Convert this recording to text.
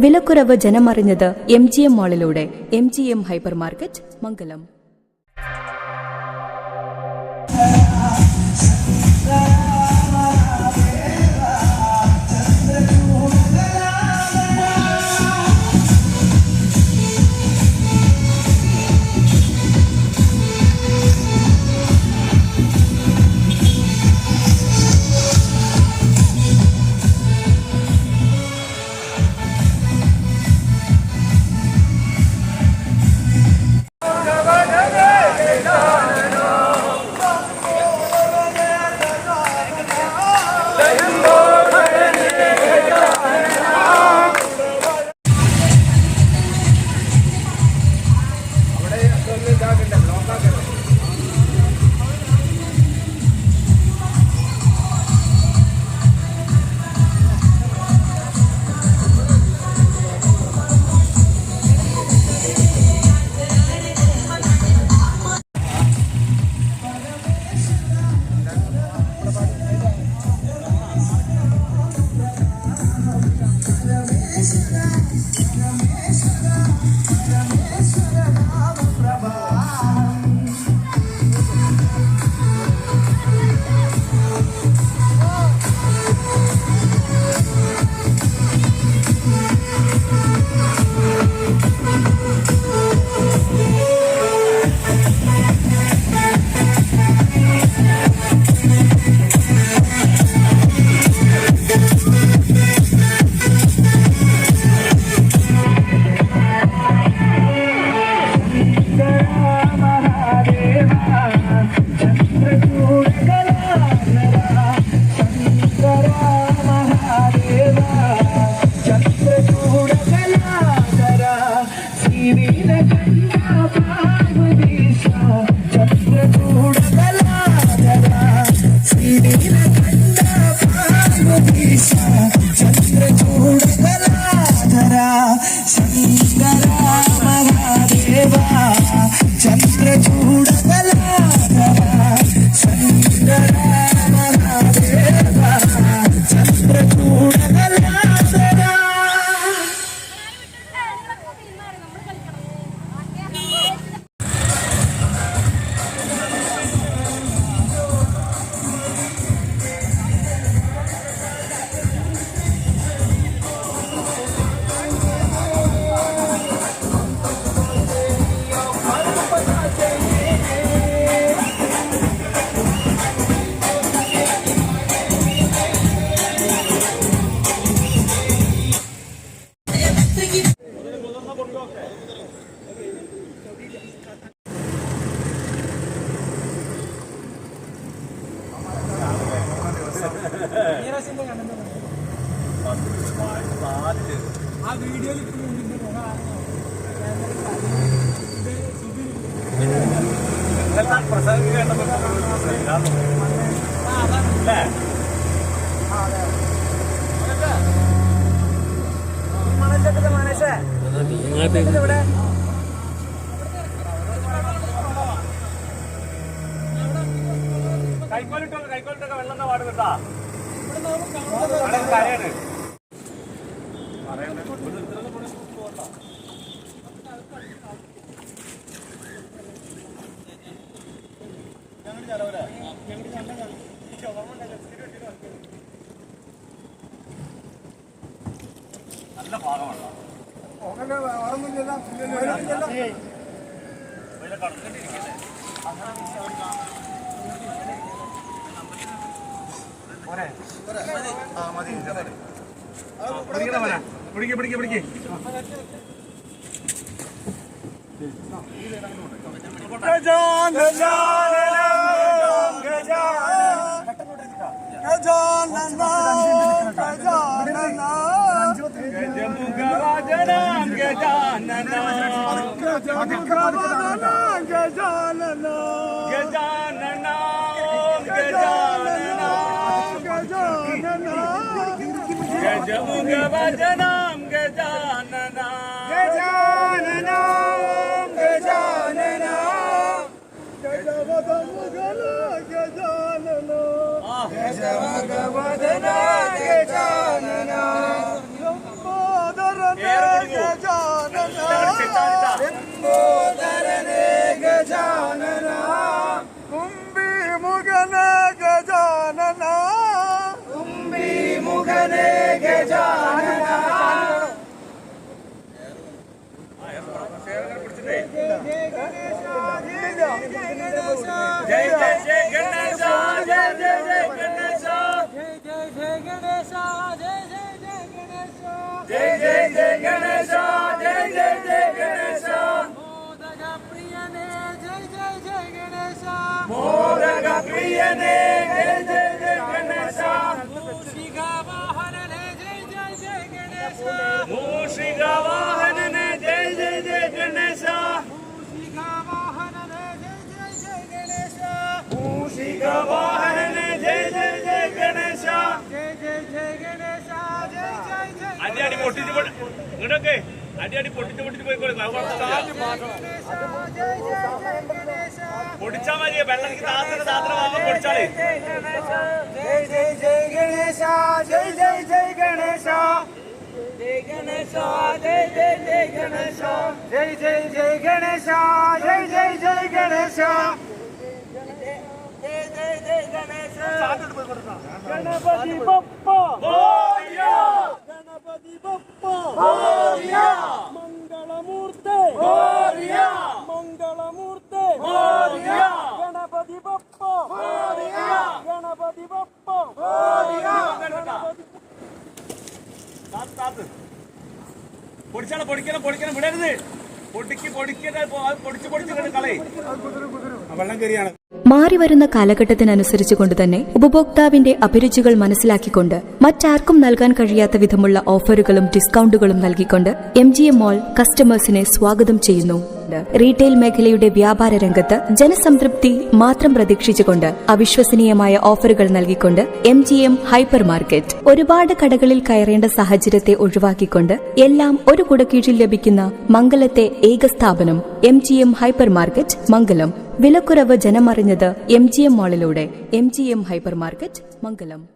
വിലക്കുറവ് ജനമറിഞ്ഞത് MGM മാളിലൂടെ. MGM hyper market, മംഗലം. കൈക്കോലിട്ടൊക്കെ വെള്ളം പാട് കിട്ടാ കാര്യമാണ്. നല്ല ഭാഗമാണ്. ഗജാനനം ഗജാനന ഗജാനനം ഗജാനന ഗജവദന ഗജാനന ഗജവദന ഗജാനന ലംബോദരന പ്രിയനേ ഗജാനന ജയ ജയ ജയ ഗണേശ ജയ ജയ ജയ ഗണേശ ജയ ജയ ജയ ഗണേശ ജയ ജയ ജയ ഗണേശ മോദക പ്രിയനേ ജയ ജയ ജയ ഗണേശ മൂഷിക വാഹനനേ ജയ ജയ ജയ ഗണേശ മൂഷിക വാഹനനേ ജയ ജയ ജയ ഗണേശ മൂഷിക വാഹനനേ ജയ ജയ ജയ ഗണേശ ജയ ജയ ജയ ഗണേശ ജയ ജയ ജയ അടി അടി പൊട്ടിച്ച് ഇങ്ങോട്ടൊക്കെ അടി അടി പൊട്ടിച്ച് പോയിക്കോളെ പൊടിച്ചാ മതി വെള്ളം താത്ര വാങ്ങാൻ പൊടിച്ചാളേ ജയ ജയ ജയ ഗണേശ ജയ ജയ ജയ ഗണേശ ജയ ഗണേശ ജയ ജയ ജയ ഗണേശ ജയ ജയ ജയ ഗണേശ ജയ ജയ ജയ ഗണേശ ഗണപതി ബപ്പ മോരിയ ഗണപതി ബപ്പ മോരിയ മംഗളമൂർത്തി മോരിയ മംഗളമൂർത്തി മോരിയ ഗണപതി ബപ്പ മോരിയ ഗണപതി ബപ്പ മോരിയ പൊടിക്കണം വിടരുത് പൊടിച്ച് കളയും വെള്ളം കയറിയാണ്. മാറിവരുന്ന കാലഘട്ടത്തിനനുസരിച്ചുകൊണ്ട് തന്നെ ഉപഭോക്താവിന്റെ അഭിരുചികൾ മനസ്സിലാക്കിക്കൊണ്ട് മറ്റാർക്കും നൽകാൻ കഴിയാത്ത വിധമുള്ള ഓഫറുകളും ഡിസ്കൗണ്ടുകളും നൽകിക്കൊണ്ട് MGM മോൾ കസ്റ്റമേഴ്സിനെ സ്വാഗതം ചെയ്യുന്നു. റീറ്റെയിൽ മേഖലയുടെ വ്യാപാര രംഗത്ത് ജനസംതൃപ്തി മാത്രം പ്രതീക്ഷിച്ചുകൊണ്ട് അവിശ്വസനീയമായ ഓഫറുകൾ നൽകിക്കൊണ്ട് MGM ഹൈപ്പർ മാർക്കറ്റ് ഒരുപാട് കടകളിൽ കയറേണ്ട സാഹചര്യത്തെ ഒഴിവാക്കിക്കൊണ്ട് എല്ലാം ഒരു കുടക്കീഴിൽ ലഭിക്കുന്ന മംഗലത്തെ ഏക സ്ഥാപനം MGM ഹൈപ്പർ മാർക്കറ്റ് മംഗലം. വിലക്കുറവ് ജനമറിഞ്ഞത് MGM മോളിലൂടെ. MGM ഹൈപ്പർ മാർക്കറ്റ് മംഗലം.